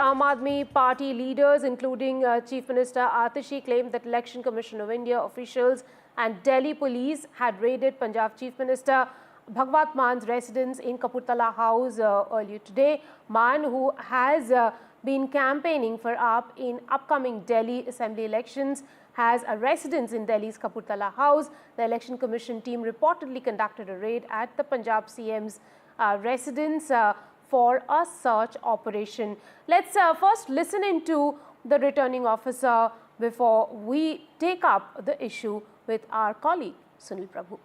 Aam Aadmi Party leaders, including Chief Minister Atishi, claimed that Election Commission of India officials and Delhi police had raided Punjab Chief Minister Bhagwant Man's residence in Kapurthala House earlier today. Man, who has been campaigning for AAP in upcoming Delhi Assembly elections, has a residence in Delhi's Kapurthala House. The Election Commission team reportedly conducted a raid at the Punjab CM's residence for a search operation. Let's first listen into the returning officer before we take up the issue with our colleague Sunil Prabhu.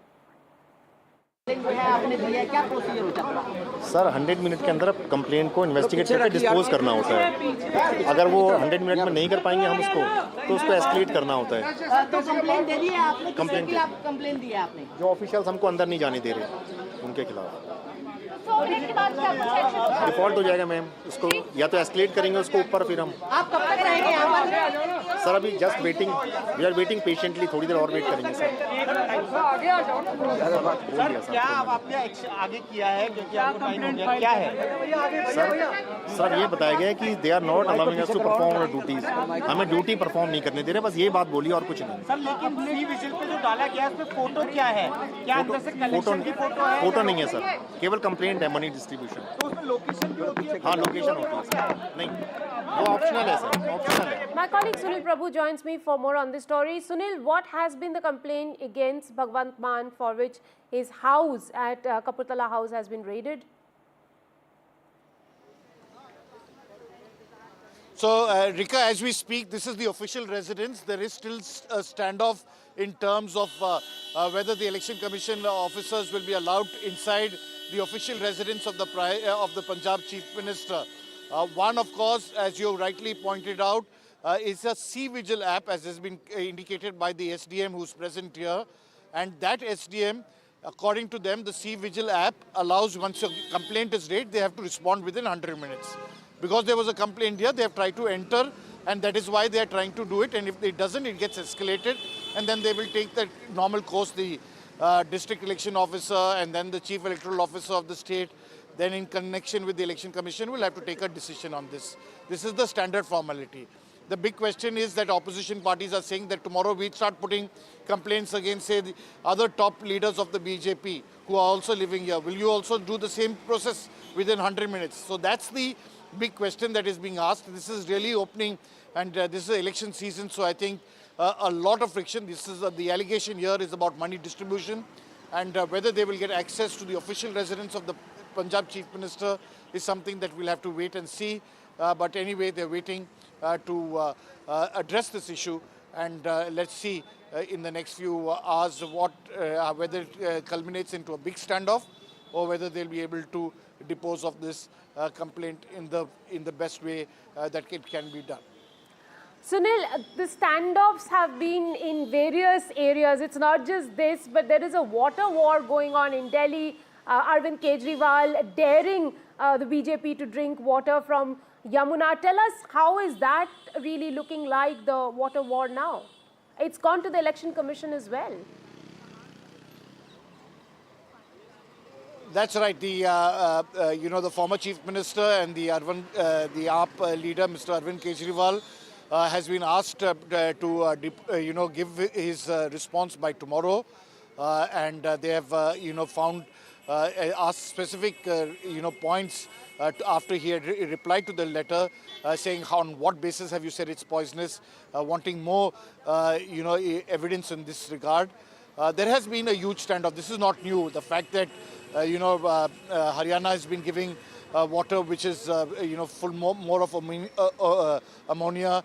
Sir 100 minute के अंदर complaint को investigate करके dispose करना होता है। अगर वो 100 minute में नहीं कर पाएंगे हम तो उसको एस्केलेट करना होता है। तो कंप्लेंट दे दी है आपने? कंप्लेंट दी है आपने? जो ऑफिशियल्स हमको अंदर नहीं जाने दे रहे उनके खिलाफ डिफॉल्ट हो जाएगा मैम। उसको या तो एस्केलेट करेंगे उसको ऊपर, फिर हम। आप कब तक रहेंगे यहाँ पर? सर अभी just waiting, we are waiting patiently, थोड़ी देर और वेट करेंगे सर। क्या आप आपने आगे किया है क्योंकि आपको टाइम हो गया, क्या है सर ये बताया गया है कि they are not allowing us to perform our duties. हमें ड्यूटी परफॉर्म नहीं करने दे रहे, बस ये बात बोली और कुछ नहीं। सर लेकिन सी विजिल पे जो डाला गया है उसमें फोटो क्या है? क्या अंदर से कलेक्शन की फोटो है? फोटो नहीं है सर, केवल कंप्लेंट है मनी डिस्ट्रीब्यूशन। तो उसमें लोकेशन भी होती है? हाँ लोकेशन होती है सर, नहीं वो ऑप्शनल है सर, ऑप्शनल है। My colleague Sunil Prabhu joins me for more on this story. Sunil, what has been the complaint against Bhagwant Man for which his house at Kapurthala House has been raided? So, Rika, as we speak, this is the official residence. There is still a standoff in terms of whether the Election Commission officers will be allowed inside the official residence of the Punjab Chief Minister. One, of course, as you rightly pointed out, is a C-Vigil app, as has been indicated by the SDM who's present here. And that SDM, according to them, the C-Vigil app allows, once a complaint is raised, they have to respond within 100 minutes. Because there was a complaint here, they have tried to enter, and that is why they are trying to do it. And if it doesn't, it gets escalated, and then they will take the normal course, the district election officer and then the chief electoral officer of the state, then in connection with the election commission, will have to take a decision on this. This is the standard formality. The big question is that opposition parties are saying that tomorrow we start putting complaints against, say, the other top leaders of the BJP who are also living here. Will you also do the same process within 100 minutes? So that's the big question that is being asked. This is really opening, and this is election season, so I think a lot of friction. This is the allegation here is about money distribution, and whether they will get access to the official residence of the Punjab Chief Minister is something that we'll have to wait and see. But anyway, they're waiting to address this issue, and let's see in the next few hours whether it culminates into a big standoff or whether they'll be able to dispose of this complaint in the best way that it can be done. Sunil, the standoffs have been in various areas. It's not just this, but there is a water war going on in Delhi. Arvind Kejriwal daring the BJP to drink water from Yamuna. Tell us, how is that really looking like, the water war now? It's gone to the Election Commission as well. That's right. The former Chief Minister and the AAP leader, Mr. Arvind Kejriwal, has been asked to give his response by tomorrow, and they have found asked specific points after he had replied to the letter, saying on what basis have you said it's poisonous, wanting more evidence in this regard. There has been a huge standoff. This is not new. The fact that Haryana has been giving water which is full more of ammonia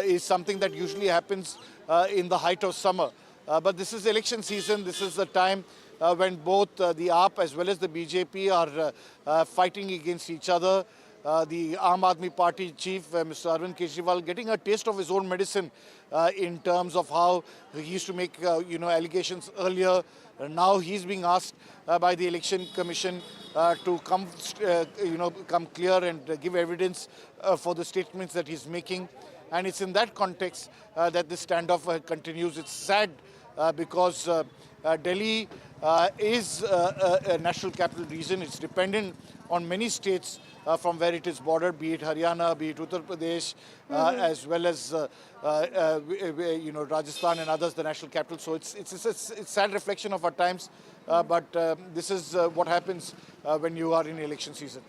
is something that usually happens in the height of summer. But this is election season. This is the time when both the AAP as well as the BJP are fighting against each other. The Aam Aadmi Party chief, Mr. Arvind Kejriwal, getting a taste of his own medicine in terms of how he used to make allegations earlier. Now he's being asked by the Election Commission to come clear and give evidence for the statements that he's making. And it's in that context that this standoff continues. It's sad because Delhi is a national capital region. It's dependent on many states from where it is bordered, be it Haryana, be it Uttar Pradesh, as well as Rajasthan and others, the national capital. So it's a sad reflection of our times, but this is what happens when you are in election season.